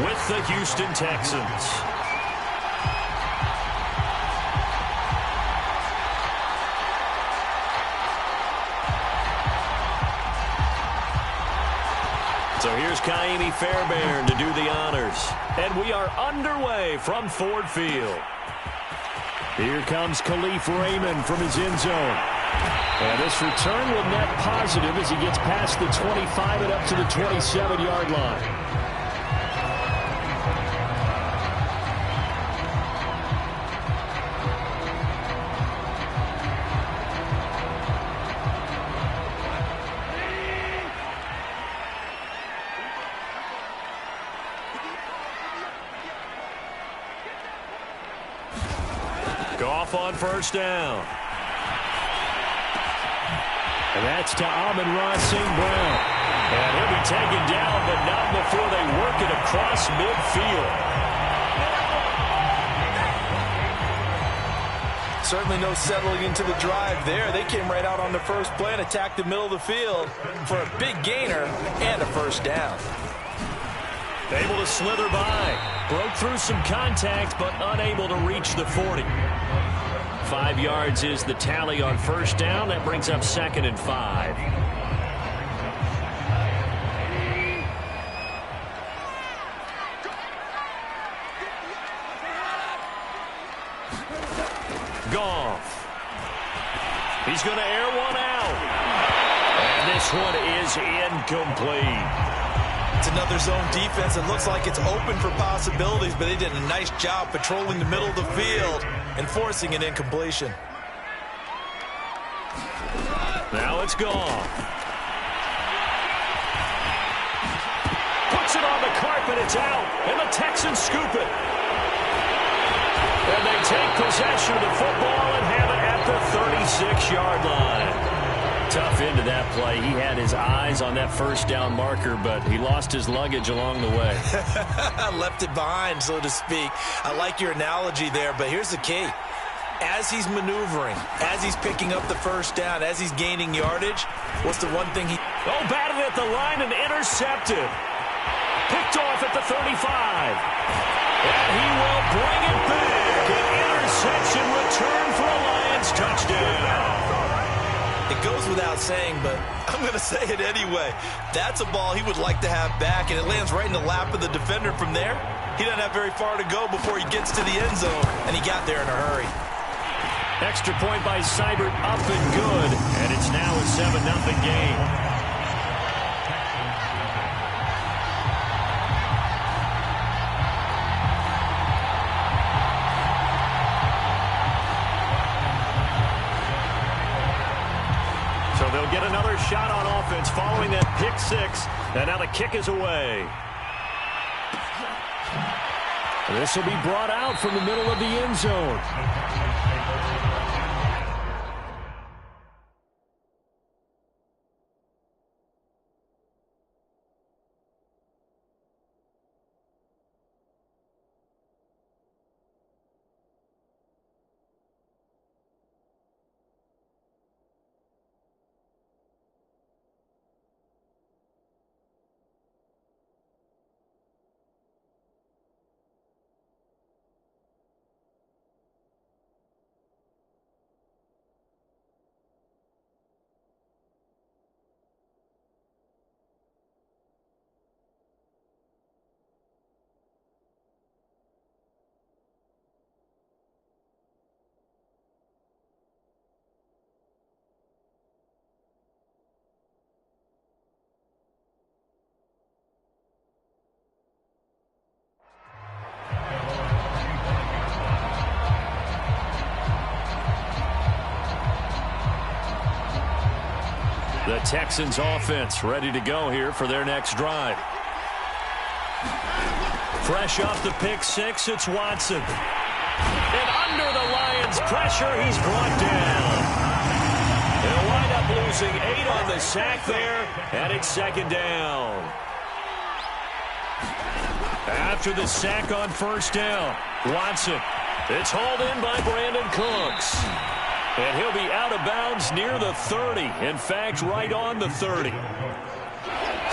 with the Houston Texans. So here's Kaimi Fairbairn to do the honors. And we are underway from Ford Field. Here comes Khalif Raymond from his end zone. And this return will net positive as he gets past the 25 and up to the 27-yard line. Goff on first down. And that's to Amon-Ra St. Brown. And he'll be taken down, but not before they work it across midfield. Certainly no settling into the drive there. They came right out on the first play and attacked the middle of the field for a big gainer and a first down. Able to slither by. Broke through some contact, but unable to reach the 40. 5 yards is the tally on first down. That brings up 2nd and 5. Goff. He's going to air one out. And this one is incomplete. It's another zone defense. It looks like it's open for possibilities, but they did a nice job patrolling the middle of the field and forcing an incompletion. Now it's Goff. Puts it on the carpet. It's out. And the Texans scoop it. And they take possession of the football and have it at the 36-yard line. Tough into that play. He had his eyes on that first down marker, but he lost his luggage along the way. Left it behind, so to speak. I like your analogy there, but here's the key. As he's maneuvering, as he's picking up the first down, as he's gaining yardage, what's the one thing he... Oh, batted at the line and intercepted. Picked off at the 35. And he will bring it back. An interception return for a Lions touchdown. It goes without saying, but I'm going to say it anyway. That's a ball he would like to have back, and it lands right in the lap of the defender from there. He doesn't have very far to go before he gets to the end zone, and he got there in a hurry. Extra point by Seibert, up and good, and it's now a 7-0 game. So they'll get another shot on offense following that pick six, and now the kick is away. This will be brought out from the middle of the end zone. The Texans offense ready to go here for their next drive. Fresh off the pick six, it's Watson. And under the Lions' pressure, he's brought down. They'll wind up losing 8 on the sack there, and it's second down. After the sack on first down, Watson. It's hauled in by Brandon Cooks. And he'll be out of bounds near the 30. In fact, right on the 30.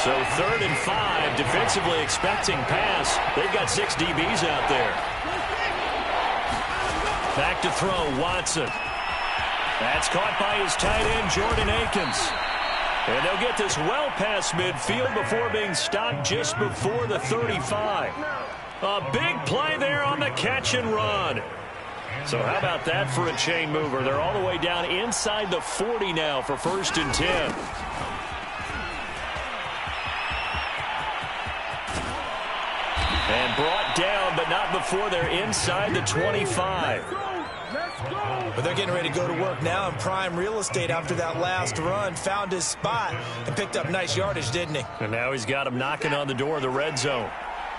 So 3rd and 5, defensively expecting pass. They've got 6 DBs out there. Back to throw, Watson. That's caught by his tight end, Jordan Akins. And they'll get this well past midfield before being stopped just before the 35. A big play there on the catch and run. So how about that for a chain mover? They're all the way down inside the 40 now for 1st and 10. And brought down, but not before they're inside the 25. But they're getting ready to go to work now in prime real estate after that last run. Found his spot and picked up nice yardage, didn't he? And now he's got him knocking on the door of the red zone.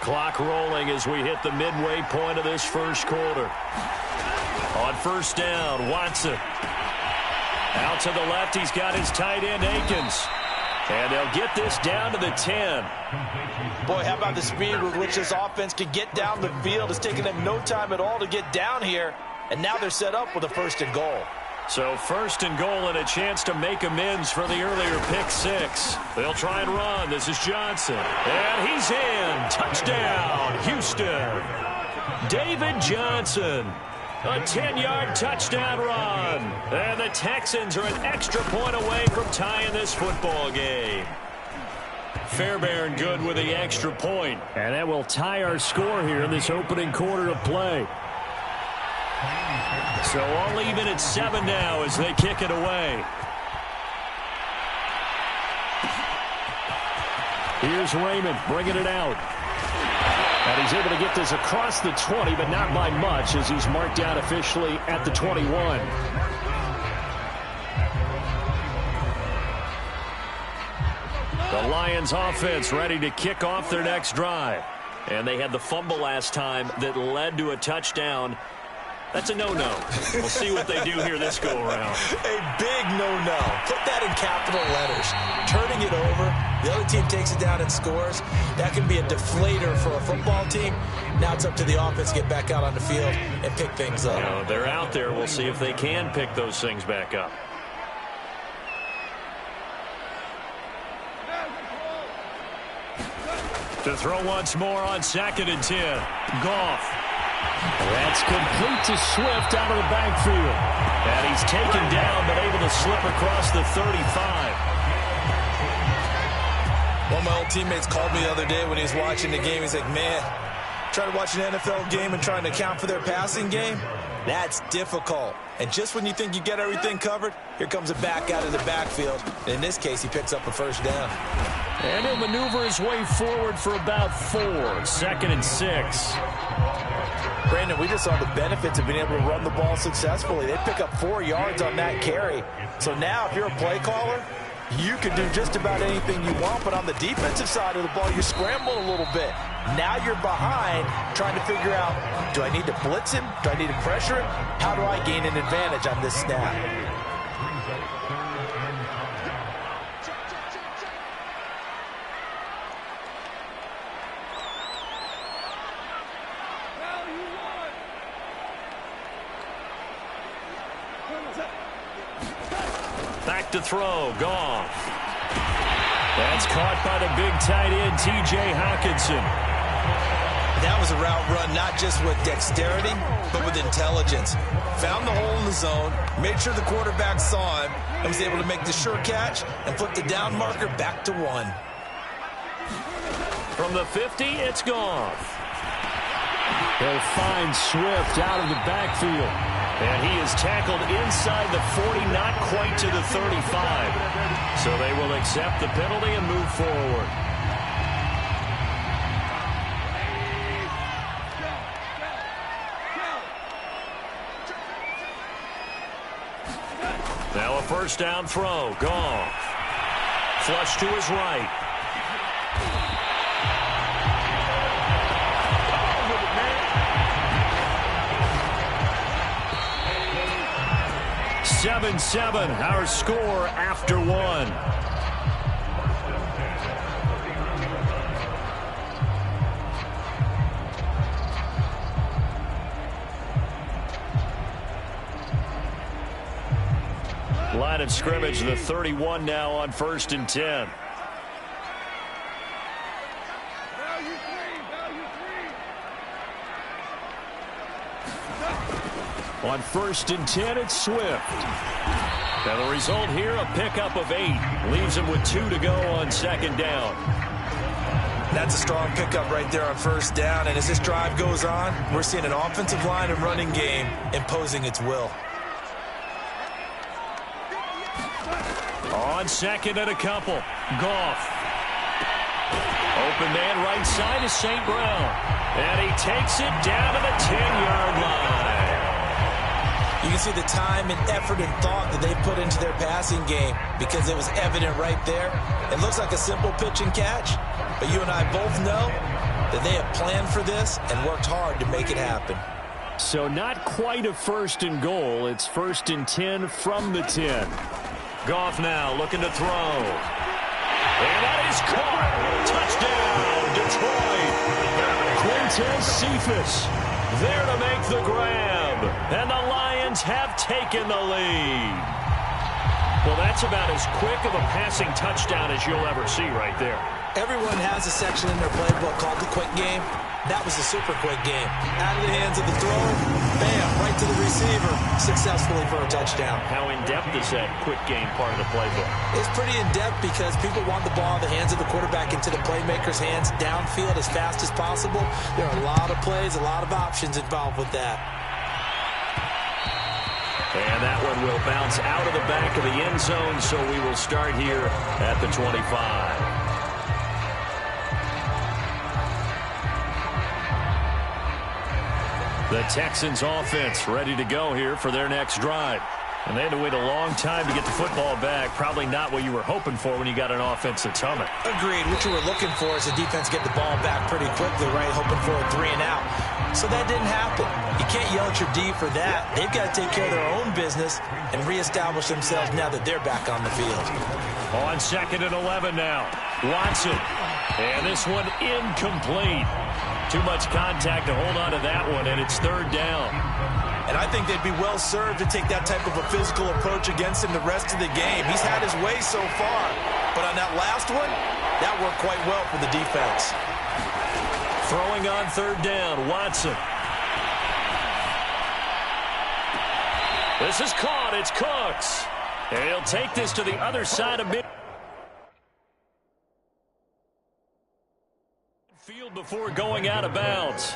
Clock rolling as we hit the midway point of this first quarter. On 1st down, Watson. Out to the left, he's got his tight end, Akins. And they'll get this down to the 10. Boy, how about the speed with which this offense can get down the field? It's taken them no time at all to get down here. And now they're set up with a 1st and goal. So 1st and goal and a chance to make amends for the earlier pick 6. They'll try and run. This is Johnson. And he's in. Touchdown, Houston. David Johnson. A 10-yard touchdown run. And the Texans are an extra point away from tying this football game. Fairbairn good with the extra point. And that will tie our score here in this opening quarter of play. So all even at 7 now as they kick it away. Here's Raymond bringing it out. And he's able to get this across the 20, but not by much as he's marked down officially at the 21. The Lions offense ready to kick off their next drive. And they had the fumble last time that led to a touchdown. That's a no-no. We'll see what they do here this go-around. A big no-no. Put that in capital letters. Turning it over. The other team takes it down and scores. That can be a deflator for a football team. Now it's up to the offense to get back out on the field and pick things up. You know, they're out there. We'll see if they can pick those things back up. To throw once more on 2nd and 10. Goff. That's complete to Swift out of the backfield. And he's taken down but able to slip across the 35. One of my old teammates called me the other day when he was watching the game. He's like, man, trying to watch an NFL game and trying to account for their passing game, that's difficult. And just when you think you get everything covered, here comes a back out of the backfield. And in this case, he picks up a 1st down. And he'll maneuver his way forward for about 4. 2nd and 6. Brandon, we just saw the benefits of being able to run the ball successfully. They pick up 4 yards on that carry. So now if you're a play caller, you can do just about anything you want. But on the defensive side of the ball, you scramble a little bit. Now you're behind trying to figure out, do I need to blitz him? Do I need to pressure him? How do I gain an advantage on this snap? Back to throw, Goff. That's caught by the big tight end, T.J. Hockenson. That was a route run not just with dexterity, but with intelligence. Found the hole in the zone, made sure the quarterback saw him, and was able to make the sure catch and flip the down marker back to 1. From the 50, it's Goff. They'll find Swift out of the backfield. And he is tackled inside the 40, not quite to the 35. So they will accept the penalty and move forward. Now a 1st down throw. Goff. Flush to his right. 7-7, our score after 1. Line of scrimmage, the 31 now on 1st and 10. On 1st and 10, it's Swift. And the result here, a pickup of 8. Leaves him with 2 to go on 2nd down. That's a strong pickup right there on 1st down. And as this drive goes on, we're seeing an offensive line and running game imposing its will. On 2nd and a couple, Goff. Open man right side is St. Brown. And he takes it down to the 10-yard line. You can see the time and effort and thought that they put into their passing game because it was evident right there. It looks like a simple pitch and catch, but you and I both know that they have planned for this and worked hard to make it happen. So not quite a 1st and goal. It's 1st and 10 from the 10. Goff now looking to throw. And that is caught. Touchdown, Detroit. Quintez Cephas there to make the grab. And the Lions have taken the lead. Well, that's about as quick of a passing touchdown as you'll ever see right there. Everyone has a section in their playbook called the quick game. That was a super quick game. Out of the hands of the thrower, bam, right to the receiver, successfully for a touchdown. How in-depth is that quick game part of the playbook? It's pretty in-depth because people want the ball in the hands of the quarterback into the playmaker's hands downfield as fast as possible. There are a lot of plays, a lot of options involved with that. And that one will bounce out of the back of the end zone, so we will start here at the 25. The Texans offense ready to go here for their next drive. And they had to wait a long time to get the football back. Probably not what you were hoping for when you got an offense that's humming. Agreed. What you were looking for is the defense get the ball back pretty quickly, right? Hoping for a 3 and out. So that didn't happen. You can't yell at your D for that. They've got to take care of their own business and reestablish themselves now that they're back on the field. On 2nd and 11 now. Watson. And this one incomplete. Too much contact to hold on to that one, and it's 3rd down. And I think they'd be well served to take that type of a physical approach against him the rest of the game. He's had his way so far. But on that last one, that worked quite well for the defense. Throwing on 3rd down, Watson. This is caught. It's Cooks. And he'll take this to the other side of midfield before going out of bounds.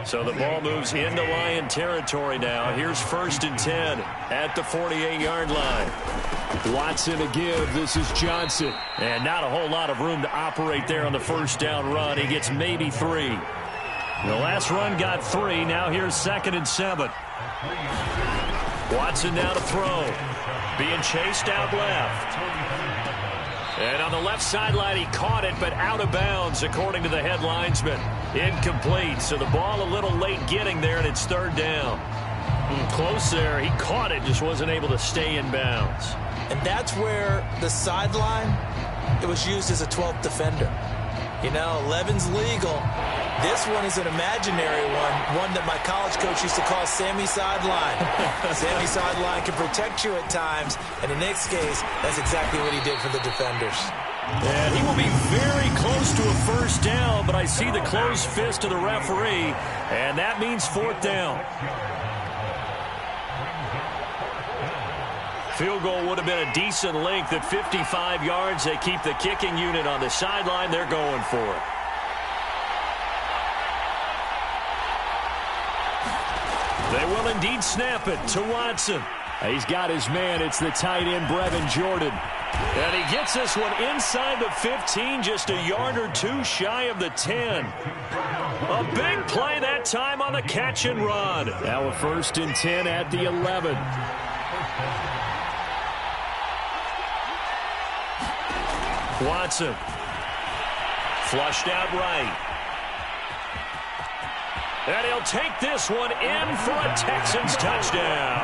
So the ball moves into Lion territory now. Here's 1st and 10 at the 48-yard line. Watson to give. This is Johnson. And not a whole lot of room to operate there on the 1st down run. He gets maybe 3. The last run got 3. Now here's 2nd and 7. Watson now to throw. Being chased out left. And on the left sideline, he caught it, but out of bounds, according to the head linesman. Incomplete, so the ball a little late getting there, and it's 3rd down. Close there. He caught it, just wasn't able to stay in bounds. And that's where the sideline, it was used as a 12th defender. You know, 11's legal. This one is an imaginary one that my college coach used to call Sammy Sideline. Sammy Sideline can protect you at times, and in this case, that's exactly what he did for the defenders. And he will be very close to a 1st down, but I see the closed fist of the referee, and that means 4th down. Field goal would have been a decent length at 55 yards. They keep the kicking unit on the sideline. They're going for it. They will indeed snap it to Watson. He's got his man. It's the tight end, Brevin Jordan. And he gets this one inside the 15, just a yard or 2 shy of the 10. A big play that time on the catch and run. Now a 1st and 10 at the 11. Watson. Flushed out right. And he'll take this one in for a Texans touchdown.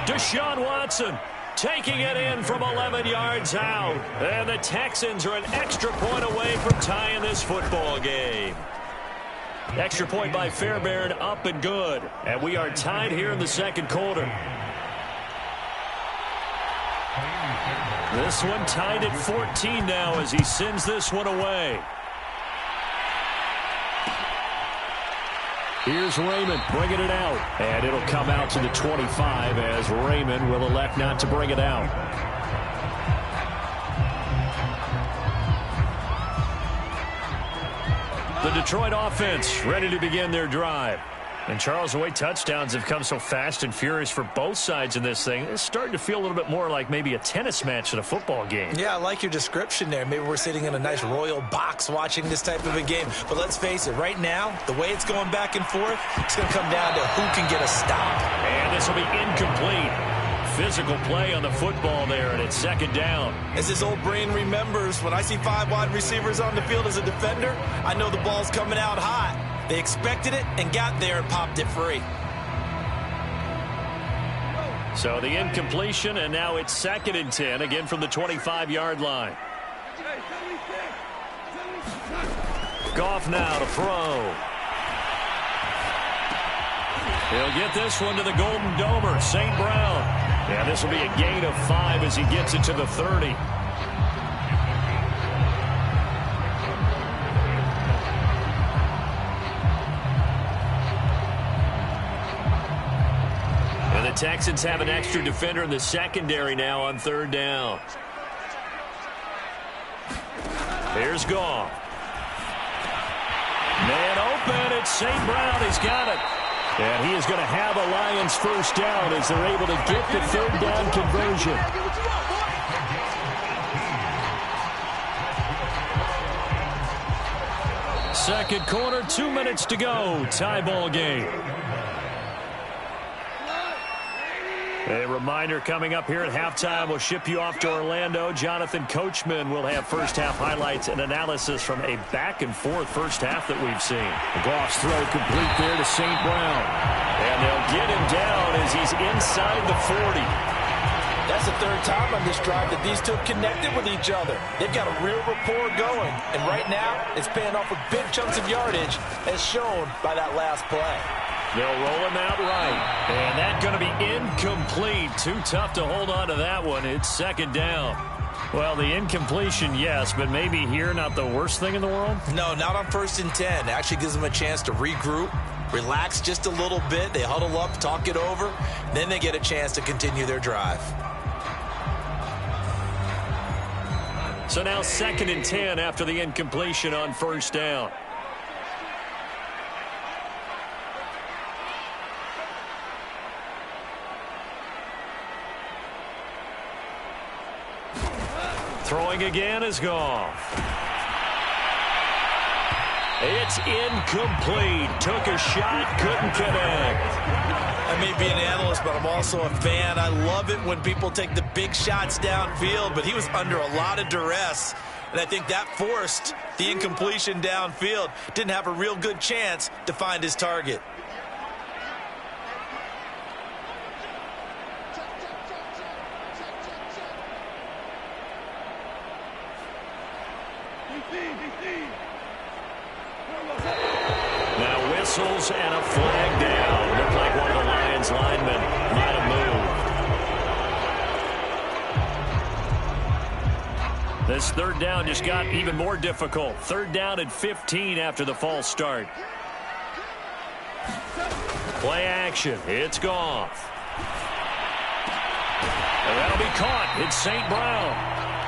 Deshaun Watson taking it in from 11 yards out. And the Texans are an extra point away from tying this football game. Extra point by Fairbairn, up and good. And we are tied here in the 2nd quarter. This one tied at 14 now as he sends this one away. Here's Raymond bringing it out. And it'll come out to the 25 as Raymond will elect not to bring it out. The Detroit offense ready to begin their drive. And, Charles, the way touchdowns have come so fast and furious for both sides in this thing, it's starting to feel a little bit more like maybe a tennis match than a football game. Yeah, I like your description there. Maybe we're sitting in a nice royal box watching this type of a game. But let's face it, right now, the way it's going back and forth, it's going to come down to who can get a stop. And this will be incomplete. Physical play on the football there, and it's second down. As his old brain remembers, when I see 5 wide receivers on the field as a defender, I know the ball's coming out hot. They expected it and got there and popped it free. So the incompletion, and now it's 2nd and 10, again from the 25-yard line. Goff now to throw. He'll get this one to the Golden Domer, St. Brown. Yeah, this will be a gain of 5 as he gets it to the 30. And the Texans have an extra defender in the secondary now on 3rd down. Here's Goff. Man open, it's St. Brown, he's got it. And he is going to have a Lions first down as they're able to get the 3rd down conversion. Second quarter, 2 minutes to go. Tie ball game. A reminder coming up here at halftime. We'll ship you off to Orlando. Jonathan Coachman will have first-half highlights and analysis from a back-and-forth first half that we've seen. Goff's throw complete there to St. Brown. And they'll get him down as he's inside the 40. That's the 3rd time on this drive that these two have connected with each other. They've got a real rapport going. And right now, it's paying off with big chunks of yardage, as shown by that last play. They'll roll him out right. And that's going to be incomplete. Too tough to hold on to that one. It's 2nd down. Well, the incompletion, yes, but maybe here not the worst thing in the world? No, not on 1st and 10. It actually gives them a chance to regroup, relax just a little bit. They huddle up, talk it over. Then they get a chance to continue their drive. So now 2nd and 10 after the incompletion on 1st down. Throwing again is Goff. It's incomplete. Took a shot, couldn't connect. I may be an analyst, but I'm also a fan. I love it when people take the big shots downfield, but he was under a lot of duress, and I think that forced the incompletion downfield. Didn't have a real good chance to find his target. Now whistles and a flag down. Looked like one of the Lions linemen might have moved. This 3rd down just got even more difficult. 3rd down and 15 after the false start. Play action. It's Goff. And that'll be caught. It's St. Brown.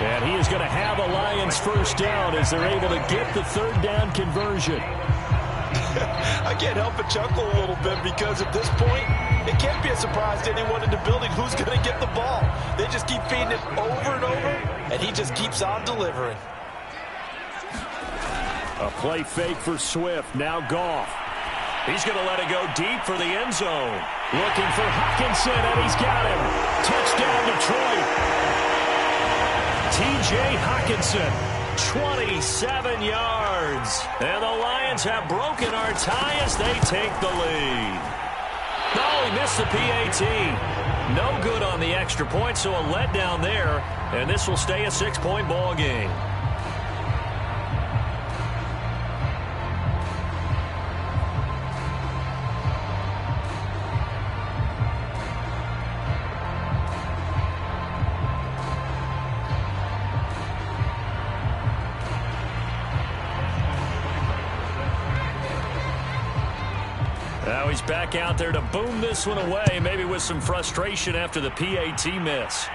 And he is going to have a Lions first down as they're able to get the 3rd down conversion. I can't help but chuckle a little bit because at this point, it can't be a surprise to anyone in the building who's going to get the ball. They just keep feeding it over and over, and he just keeps on delivering. A play fake for Swift. Now Goff. He's going to let it go deep for the end zone. Looking for Hockenson, and he's got him. Touchdown, Detroit. T.J. Hockenson, 27 yards. And the Lions have broken our tie as they take the lead. No, he missed the PAT. No good on the extra point, so a letdown there. And this will stay a 6-point ball game. Now he's back out there to boom this one away, maybe with some frustration after the PAT miss.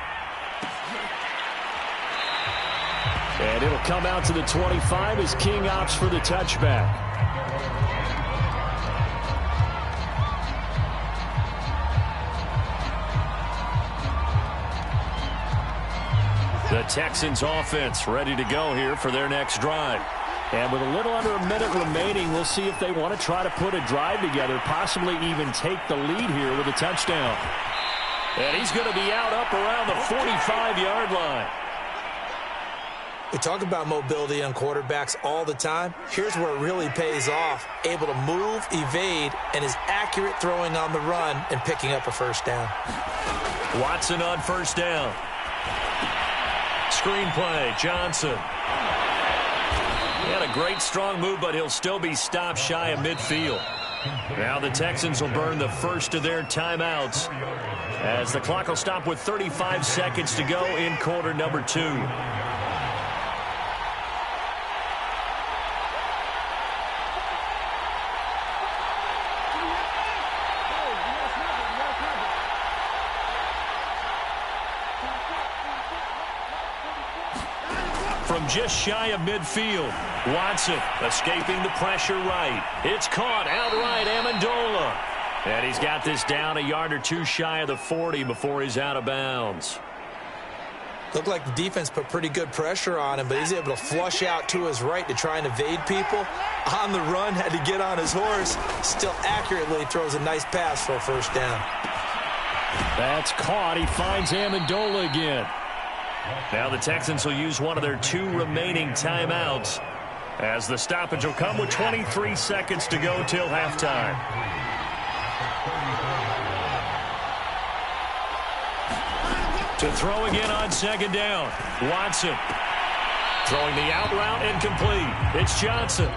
And it'll come out to the 25 as King opts for the touchback. The Texans offense ready to go here for their next drive. And with a little under a minute remaining, we'll see if they want to try to put a drive together, possibly even take the lead here with a touchdown. And he's going to be out up around the 45-yard line. We talk about mobility on quarterbacks all the time. Here's where it really pays off. Able to move, evade, and is accurate throwing on the run and picking up a first down. Watson on first down. Screenplay, Johnson. He had a great strong move, but he'll still be stopped shy of midfield. Now the Texans will burn the first of their timeouts as the clock will stop with 35 seconds to go in quarter number 2. From just shy of midfield, Watson escaping the pressure right. It's caught outright, Amendola. And he's got this down a yard or two shy of the 40 before he's out of bounds. Looked like the defense put pretty good pressure on him, but he's able to flush out to his right to try and evade people. On the run, had to get on his horse. Still accurately throws a nice pass for a first down. That's caught. He finds Amendola again. Now the Texans will use one of their 2 remaining timeouts as the stoppage will come with 23 seconds to go till halftime. To throw again on second down, Watson. Throwing the out route incomplete. It's Johnson.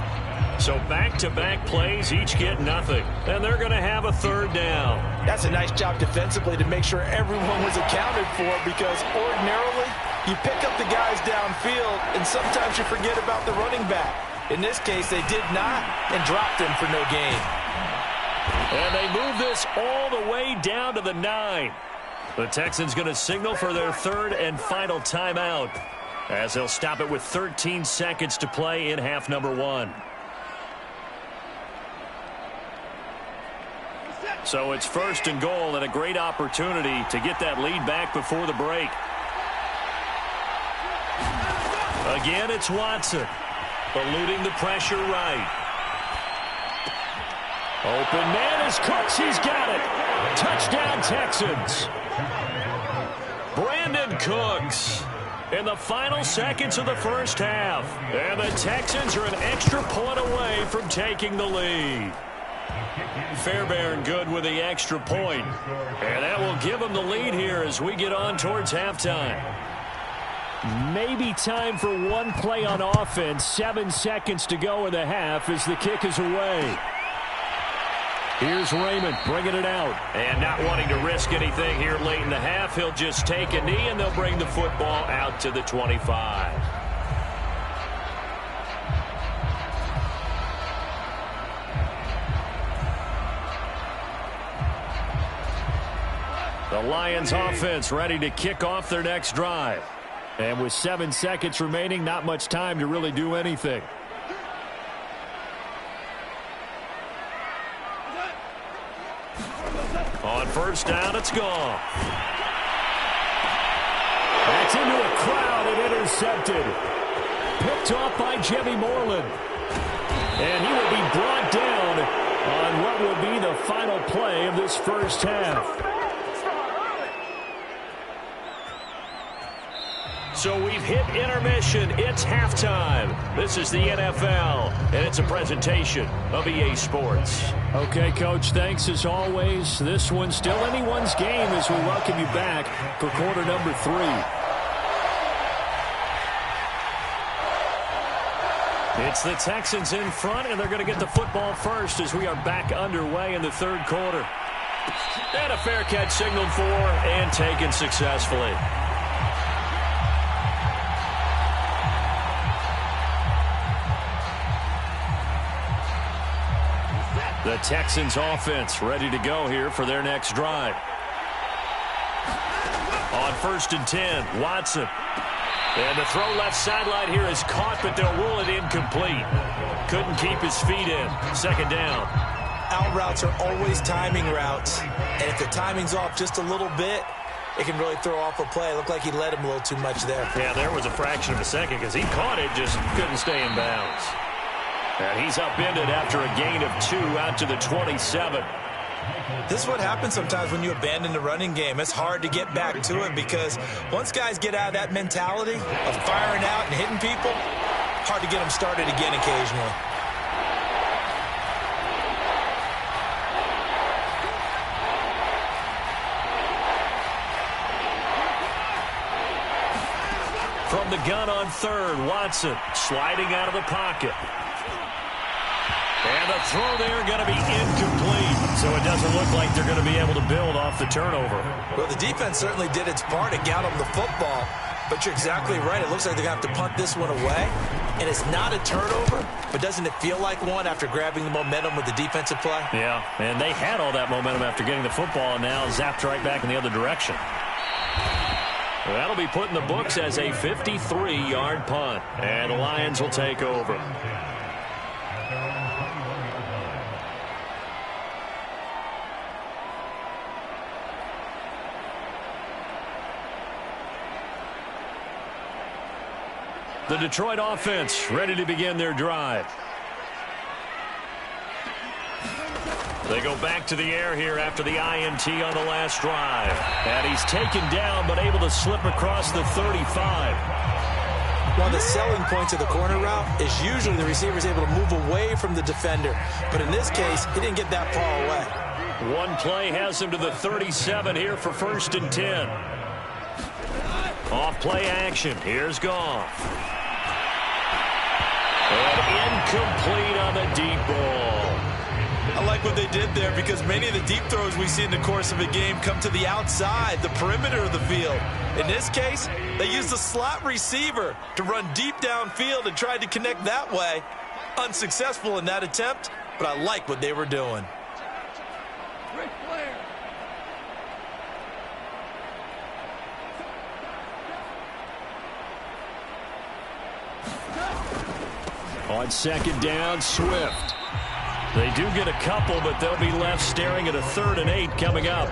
So back-to-back plays, each get nothing. And they're going to have a third down. That's a nice job defensively to make sure everyone was accounted for, because ordinarily you pick up the guys downfield and sometimes you forget about the running back. In this case, they did not and dropped him for no gain. And they move this all the way down to the 9. The Texans going to signal for their third and final timeout as they'll stop it with 13 seconds to play in half number 1. So it's first and goal and a great opportunity to get that lead back before the break. Again, it's Watson. Eluding the pressure right. Open man is Cooks. He's got it. Touchdown, Texans. Brandon Cooks in the final seconds of the first half. And the Texans are an extra point away from taking the lead. Fairbairn good with the extra point. And that will give them the lead here as we get on towards halftime. Maybe time for one play on offense. 7 seconds to go in the half as the kick is away. Here's Raymond bringing it out. And not wanting to risk anything here late in the half, he'll just take a knee and they'll bring the football out to the 25. The Lions offense ready to kick off their next drive. And with 7 seconds remaining, not much time to really do anything. On first down, it's gone. That's into a crowd and intercepted. Picked off by Jimmy Moreland. And he will be brought down on what will be the final play of this first half. So we've hit intermission. It's halftime. This is the NFL, and it's a presentation of EA Sports. Okay, Coach, thanks as always. This one's still anyone's game as we welcome you back for quarter number 3. It's the Texans in front, and they're going to get the football first as we are back underway in the third quarter. And a fair catch signaled for and taken successfully. The Texans offense ready to go here for their next drive. On 1st and 10, Watson. And the throw left sideline here is caught, but they'll rule it incomplete. Couldn't keep his feet in. 2nd down. Out routes are always timing routes. And if the timing's off just a little bit, it can really throw off a play. It looked like he led him a little too much there. Yeah, there was a fraction of a second because he caught it, just couldn't stay in bounds. And he's upended after a gain of 2 out to the 27. This is what happens sometimes when you abandon the running game. It's hard to get back to it because once guys get out of that mentality of firing out and hitting people, hard to get them started again occasionally. From the gun on 3rd, Watson sliding out of the pocket. And the throw there going to be incomplete. So it doesn't look like they're going to be able to build off the turnover. Well, the defense certainly did its part. It got them the football. But you're exactly right. It looks like they're going to have to punt this one away. And it's not a turnover, but doesn't it feel like one after grabbing the momentum with the defensive play? Yeah, and they had all that momentum after getting the football and now zapped right back in the other direction. Well, that'll be put in the books as a 53-yard punt. And the Lions will take over. The Detroit offense ready to begin their drive. They go back to the air here after the INT on the last drive. And he's taken down but able to slip across the 35. One of the selling points of the corner route is usually the receiver is able to move away from the defender. But in this case, he didn't get that far away. One play has him to the 37 here for 1st and 10. Off play action. Here's Goff. And incomplete on the deep ball. I like what they did there because many of the deep throws we see in the course of a game come to the outside, the perimeter of the field. In this case, they used the slot receiver to run deep downfield and tried to connect that way. Unsuccessful in that attempt, but I like what they were doing. On 2nd down, Swift. They do get a couple, but they'll be left staring at a 3rd and 8 coming up.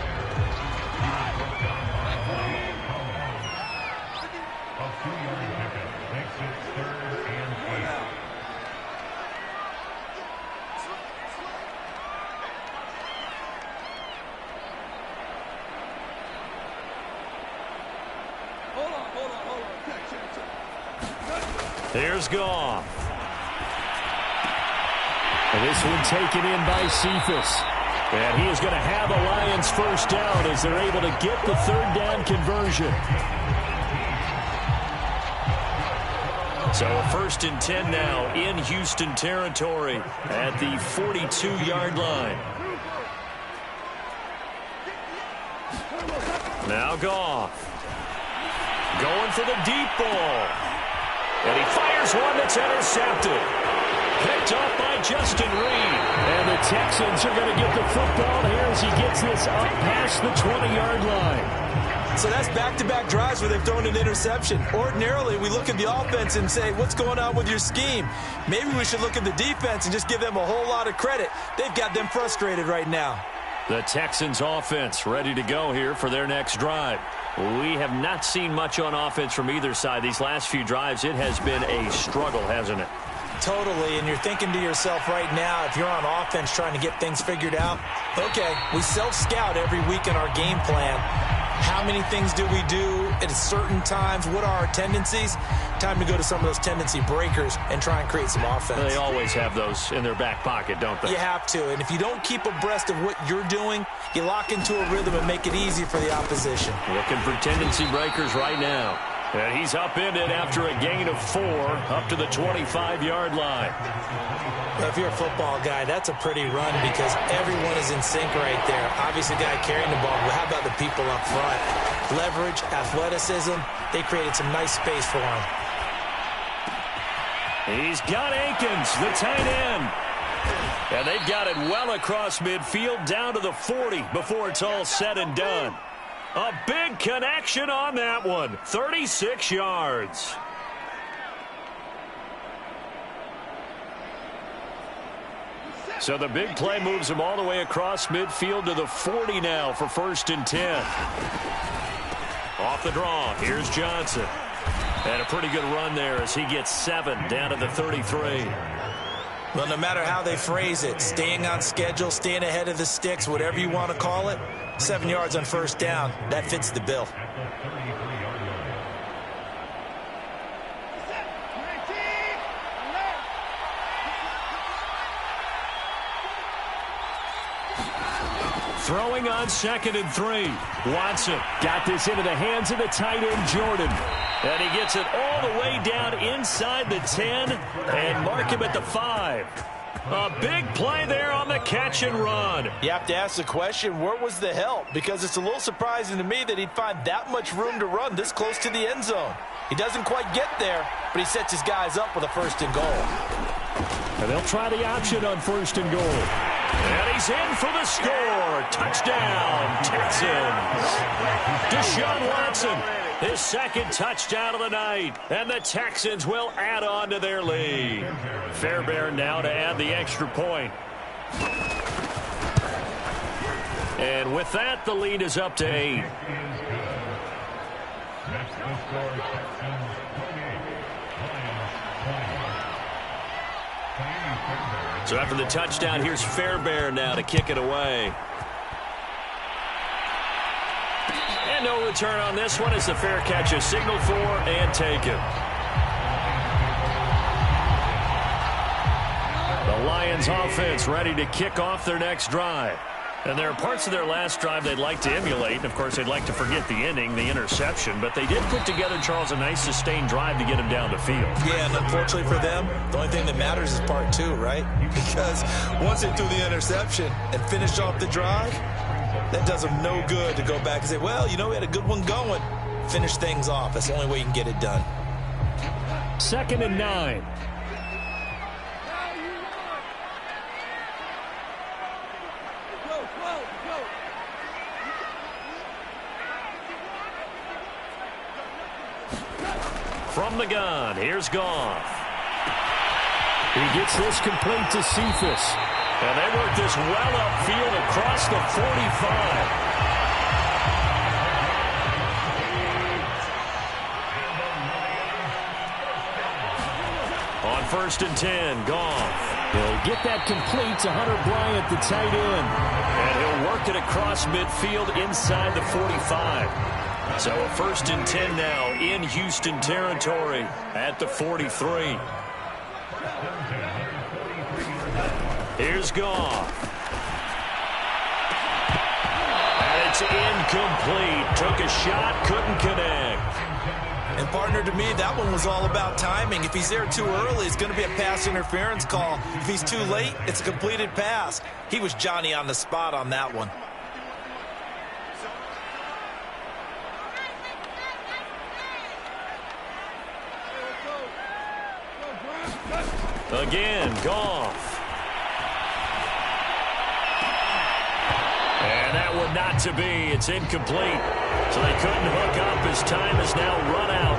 Here's Goff. And this one taken in by Cephas. And he is going to have the Lions first down as they're able to get the 3rd down conversion. So a 1st and 10 now in Houston territory at the 42-yard line. Now Goff. Going for the deep ball. And he fires one that's intercepted. Picked off by Justin Reed. And the Texans are going to get the football here as he gets this up past the 20-yard line. So that's back-to-back drives where they've thrown an interception. Ordinarily, we look at the offense and say, what's going on with your scheme? Maybe we should look at the defense and just give them a whole lot of credit. They've got them frustrated right now. The Texans offense ready to go here for their next drive. We have not seen much on offense from either side. These last few drives, it has been a struggle, hasn't it? Totally, and you're thinking to yourself right now, if you're on offense trying to get things figured out, okay, we self-scout every week in our game plan. How many things do we do at certain times? What are our tendencies? Time to go to some of those tendency breakers and try and create some offense. They always have those in their back pocket, don't they? You have to, and if you don't keep abreast of what you're doing, you lock into a rhythm and make it easy for the opposition. Looking for tendency breakers right now. And he's upended after a gain of 4 up to the 25-yard line. Well, if you're a football guy, that's a pretty run because everyone is in sync right there. Obviously, the guy carrying the ball, but how about the people up front? Leverage, athleticism, they created some nice space for him. He's got Akins, the tight end. And they've got it well across midfield down to the 40 before it's all said and done. A big connection on that one. 36 yards. So the big play moves him all the way across midfield to the 40 now for 1st and 10. Off the draw, here's Johnson. And a pretty good run there as he gets 7 down to the 33. Well, no matter how they phrase it, staying on schedule, staying ahead of the sticks, whatever you want to call it, 7 yards on 1st down, that fits the bill. Throwing on 2nd and 3. Watson got this into the hands of the tight end, Jordan. And he gets it all the way down inside the 10 and mark him at the 5. A big play there on the catch and run. You have to ask the question, where was the help? Because it's a little surprising to me that he'd find that much room to run this close to the end zone. He doesn't quite get there, but he sets his guys up with a 1st and goal. And they'll try the option on 1st and goal. And he's in for the score. Touchdown, Texans. Deshaun Watson, his 2nd touchdown of the night. And the Texans will add on to their lead. Fairbairn now to add the extra point. And with that, the lead is up to 8. So after the touchdown, here's Fairbairn now to kick it away. And no return on this one as the fair catch is signaled for and taken. The Lions offense ready to kick off their next drive. And there are parts of their last drive they'd like to emulate. And, of course, they'd like to forget the ending, the interception. But they did put together, Charles, a nice sustained drive to get him down the field. Yeah, and unfortunately for them, the only thing that matters is part 2, right? Because once they threw the interception and finished off the drive, that does them no good to go back and say, well, you know, we had a good one going. Finish things off. That's the only way you can get it done. 2nd and 9. From the gun, here's Goff. He gets this complete to Cephas. And they work this well upfield across the 45. On 1st and 10, Goff. He'll get that complete to Hunter Bryant, the tight end. And he'll work it across midfield inside the 45. So a 1st and 10 now in Houston territory at the 43. Here's Goff. And it's incomplete. Took a shot, couldn't connect. And, partner, to me, that one was all about timing. If he's there too early, it's going to be a pass interference call. If he's too late, it's a completed pass. He was Johnny on the spot on that one. Again, Goff. And that one not to be. It's incomplete. So they couldn't hook up as time has now run out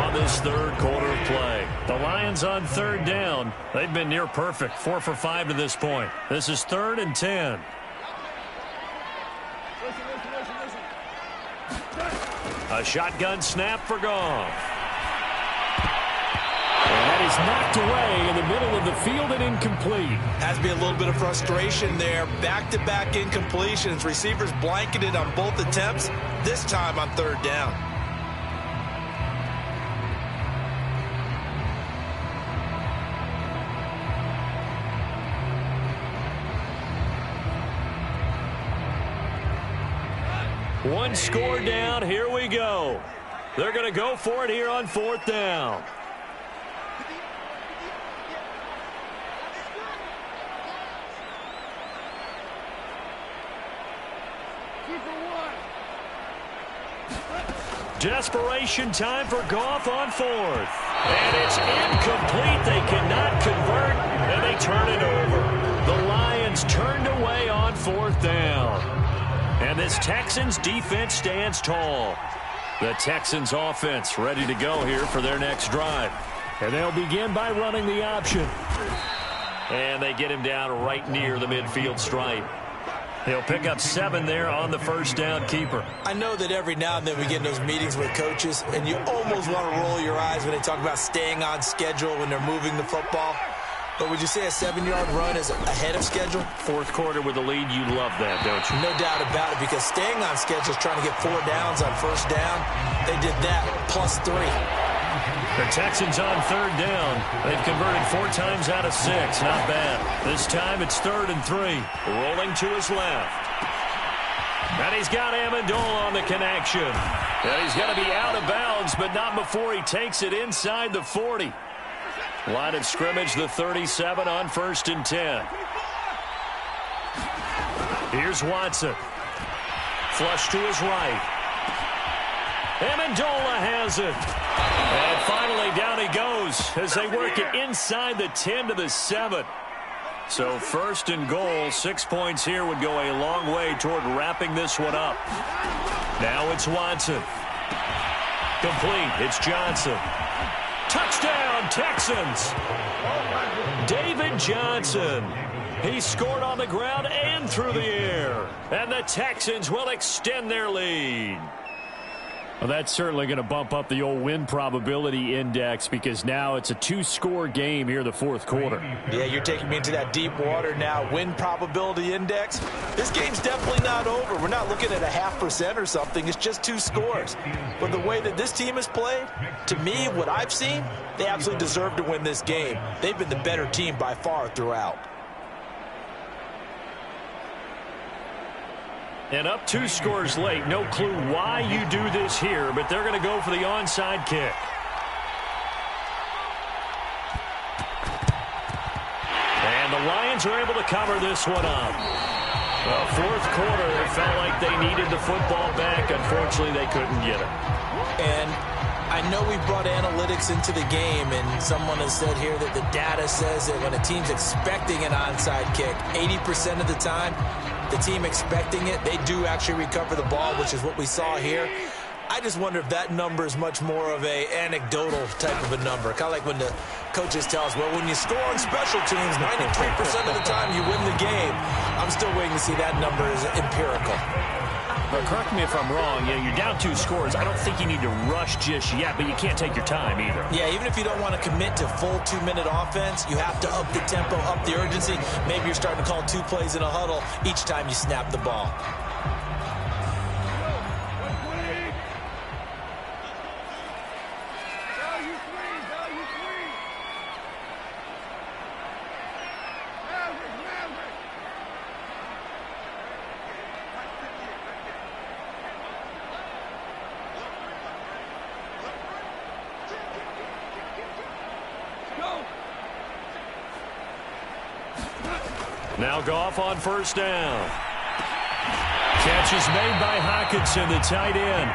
on this 3rd quarter of play. The Lions on 3rd down. They've been near perfect. 4 for 5 to this point. This is 3rd and 10. A shotgun snap for Goff. And that is knocked away in the middle of the field and incomplete. Has to be a little bit of frustration there. Back-to-back incompletions. Receivers blanketed on both attempts, this time on 3rd down. One score down. Here we go. They're going to go for it here on 4th down. Desperation time for Goff on 4th. And it's incomplete. They cannot convert, and they turn it over. The Lions turned away on 4th down. And this Texans defense stands tall. The Texans offense ready to go here for their next drive. And they'll begin by running the option. And they get him down right near the midfield stripe. He'll pick up 7 there on the first down keeper. I know that every now and then we get in those meetings with coaches, and you almost want to roll your eyes when they talk about staying on schedule when they're moving the football. But would you say a 7-yard run is ahead of schedule? Fourth quarter with the lead, you love that, don't you? No doubt about it, because staying on schedule is trying to get 4 downs on first down. They did that plus 3. The Texans on 3rd down. They've converted 4 times out of 6. Not bad. This time it's 3rd and 3. Rolling to his left. And he's got Amendola on the connection. And he's going to be out of bounds, but not before he takes it inside the 40. Line of scrimmage, the 37 on 1st and 10. Here's Watson. Flush to his right. Amendola has it. And finally down he goes as they work it inside the 10 to the 7. So 1st and goal, 6 points here would go a long way toward wrapping this one up. Now it's Watson. Complete. It's Johnson. Touchdown, Texans! David Johnson. He scored on the ground and through the air. And the Texans will extend their lead. Well, that's certainly going to bump up the old win probability index because now it's a 2-score game here the 4th quarter. Yeah, you're taking me into that deep water now. Win probability index. This game's definitely not over. We're not looking at a 0.5% or something. It's just 2 scores. But the way that this team has played, to me, what I've seen, they absolutely deserve to win this game. They've been the better team by far throughout. And up 2 scores late. No clue why you do this here, but they're going to go for the onside kick. And the Lions are able to cover this one up. Well, 4th quarter, it felt like they needed the football back. Unfortunately, they couldn't get it. And I know we brought analytics into the game, and someone has said here that the data says that when a team's expecting an onside kick, 80% of the time, the team expecting it, they do actually recover the ball, which is what we saw here. I just wonder if that number is much more of a anecdotal type of a number. Kind of like when the coaches tell us, well, when you score on special teams, 93% of the time you win the game. I'm still waiting to see that number is empirical. But correct me if I'm wrong, you're down 2 scores. I don't think you need to rush just yet, but you can't take your time either. Yeah, even if you don't want to commit to full 2-minute offense, you have to up the tempo, up the urgency. Maybe you're starting to call 2 plays in a huddle each time you snap the ball. Now Goff on 1st down. Catch is made by Hockenson, the tight end.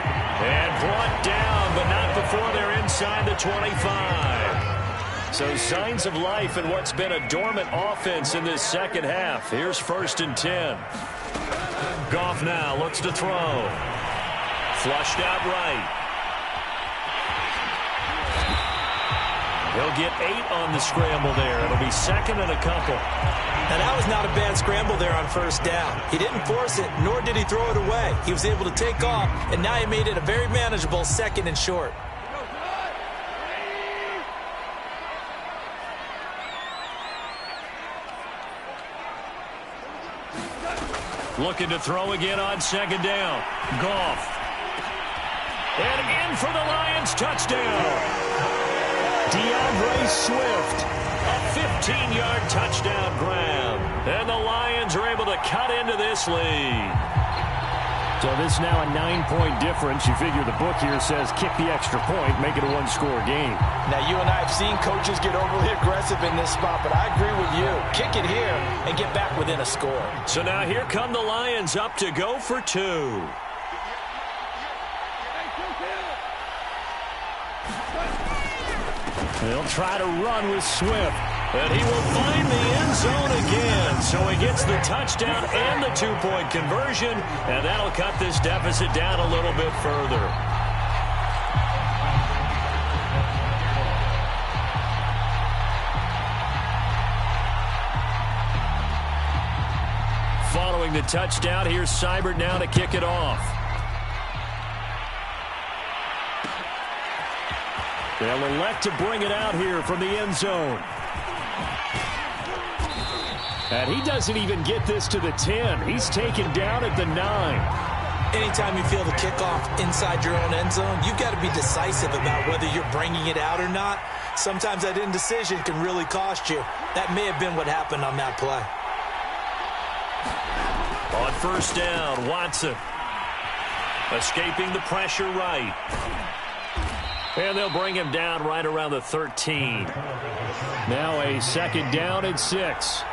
And brought down, but not before they're inside the 25. So signs of life in what's been a dormant offense in this second half. Here's 1st and 10. Goff now looks to throw. Flushed out right. He'll get 8 on the scramble there. It'll be 2nd and a couple. Now, that was not a bad scramble there on 1st down. He didn't force it, nor did he throw it away. He was able to take off, and now he made it a very manageable 2nd and short. Looking to throw again on 2nd down. Goff. And in for the Lions touchdown. DeAndre Swift, a 15-yard touchdown grab. And the Lions are able to cut into this lead. So this is now a 9-point difference. You figure the book here says kick the extra point, make it a 1-score game. Now, you and I have seen coaches get overly aggressive in this spot, but I agree with you. Kick it here and get back within a score. So now here come the Lions up to go for 2. They'll try to run with Swift. And he will find the end zone again. So he gets the touchdown and the two-point conversion, and that'll cut this deficit down a little bit further. Following the touchdown, here's Seibert now to kick it off. They'll elect to bring it out here from the end zone. And he doesn't even get this to the 10. He's taken down at the 9. Anytime you feel the kickoff inside your own end zone, you've got to be decisive about whether you're bringing it out or not. Sometimes that indecision can really cost you. That may have been what happened on that play. On first down, Watson. Escaping the pressure right. And they'll bring him down right around the 13. Now a second down and 6.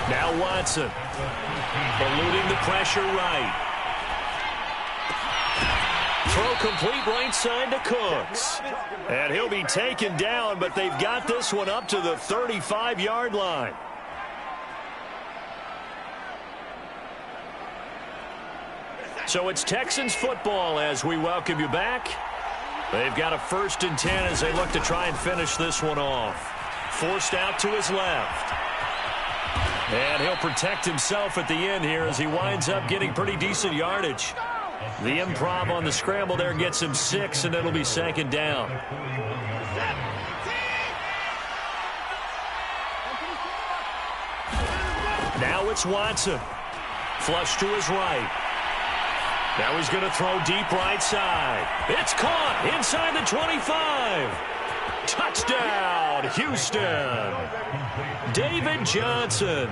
Now Watson. Eluding the pressure right. Throw complete right side to Cooks. And he'll be taken down, but they've got this one up to the 35-yard line. So it's Texans football as we welcome you back. They've got a 1st and 10 as they look to try and finish this one off. Forced out to his left. And he'll protect himself at the end here as he winds up getting pretty decent yardage. The improv on the scramble there gets him 6, and it'll be second down. Now it's Watson. Flush to his right. Now he's going to throw deep right side. It's caught inside the 25. Touchdown, Houston. David Johnson,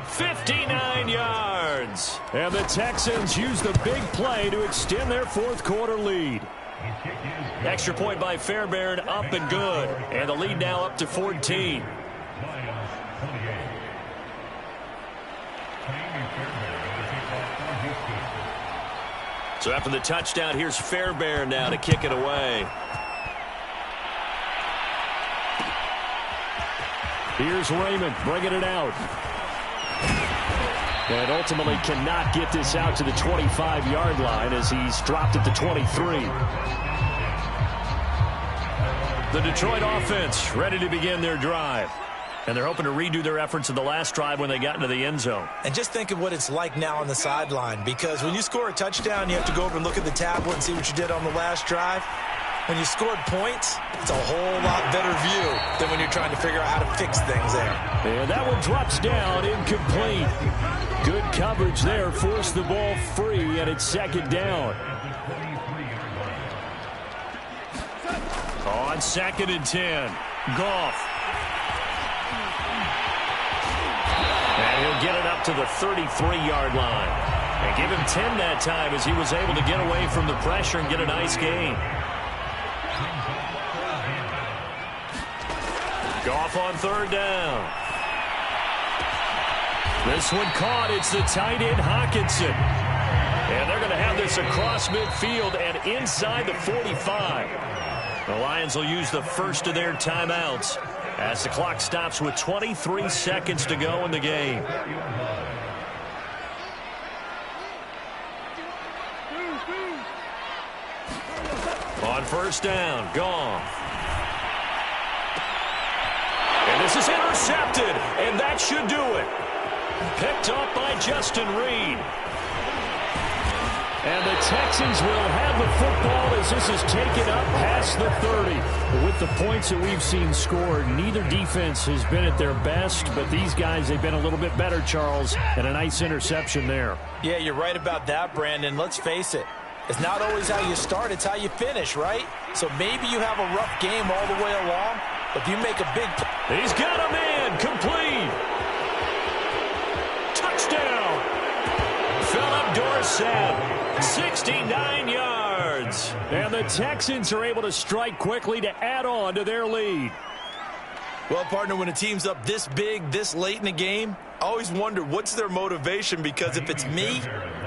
59 yards. And the Texans use the big play to extend their fourth quarter lead. Extra point by Fairbairn, up and good. And the lead now up to 14. So after the touchdown, here's Fairbairn now to kick it away. Here's Raymond bringing it out. And ultimately cannot get this out to the 25-yard line as he's dropped at the 23. The Detroit offense ready to begin their drive. And they're hoping to redo their efforts in the last drive when they got into the end zone. And just think of what it's like now on the sideline, because when you score a touchdown, you have to go over and look at the tablet and see what you did on the last drive. When you scored points, it's a whole lot better view than when you're trying to figure out how to fix things there. And that one drops down, incomplete. Good coverage there, forced the ball free, and it's second down. On 2nd and 10, Goff. And he'll get it up to the 33-yard line. And give him 10 that time as he was able to get away from the pressure and get a nice gain. Goff on 3rd down. This one caught. It's the tight end, Hawkinson. And they're going to have this across midfield and inside the 45. The Lions will use the first of their timeouts as the clock stops with 23 seconds to go in the game. On 1st down, Goff. And this is intercepted, and that should do it. Picked up by Justin Reed. And the Texans will have the football as this is taken up past the 30. With the points that we've seen scored, neither defense has been at their best, but these guys, they've been a little bit better, Charles, and a nice interception there. Yeah, you're right about that, Brandon. Let's face it. It's not always how you start, it's how you finish, right? So maybe you have a rough game all the way along, but if you make a big play. He's got a man, complete. Touchdown. Philip Dorsett. 69 yards. And the Texans are able to strike quickly to add on to their lead. Well, partner, when a team's up this big, this late in the game, I always wonder what's their motivation, because if it's me,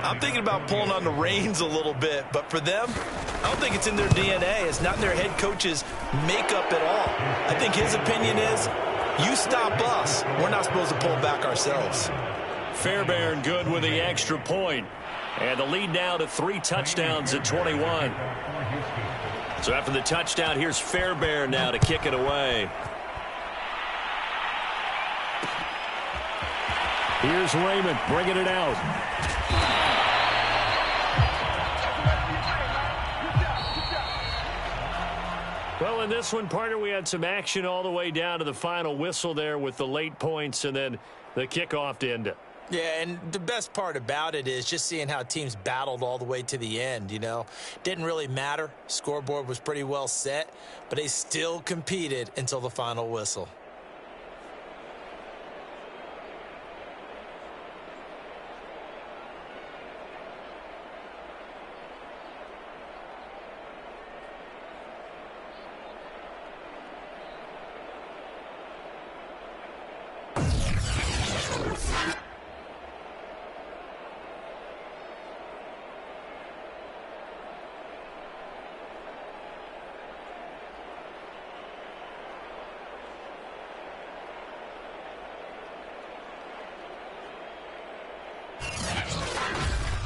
I'm thinking about pulling on the reins a little bit, but for them, I don't think it's in their DNA. It's not in their head coach's makeup at all. I think his opinion is, you stop us, we're not supposed to pull back ourselves. Fairbairn good with the extra point. And the lead now to 3 touchdowns at 21. So after the touchdown, here's Fairbairn now to kick it away. Here's Raymond bringing it out. Well, in this one, partner, we had some action all the way down to the final whistle there with the late points and then the kickoff to end it. Yeah, and the best part about it is just seeing how teams battled all the way to the end, you know. Didn't really matter. Scoreboard was pretty well set, but they still competed until the final whistle.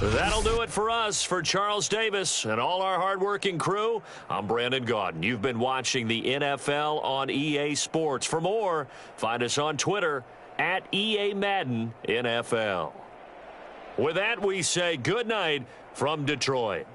That'll do it for us. For Charles Davis and all our hardworking crew, I'm Brandon Gaudin. You've been watching the NFL on EA Sports. For more, find us on Twitter at EA Madden NFL. With that, we say good night from Detroit.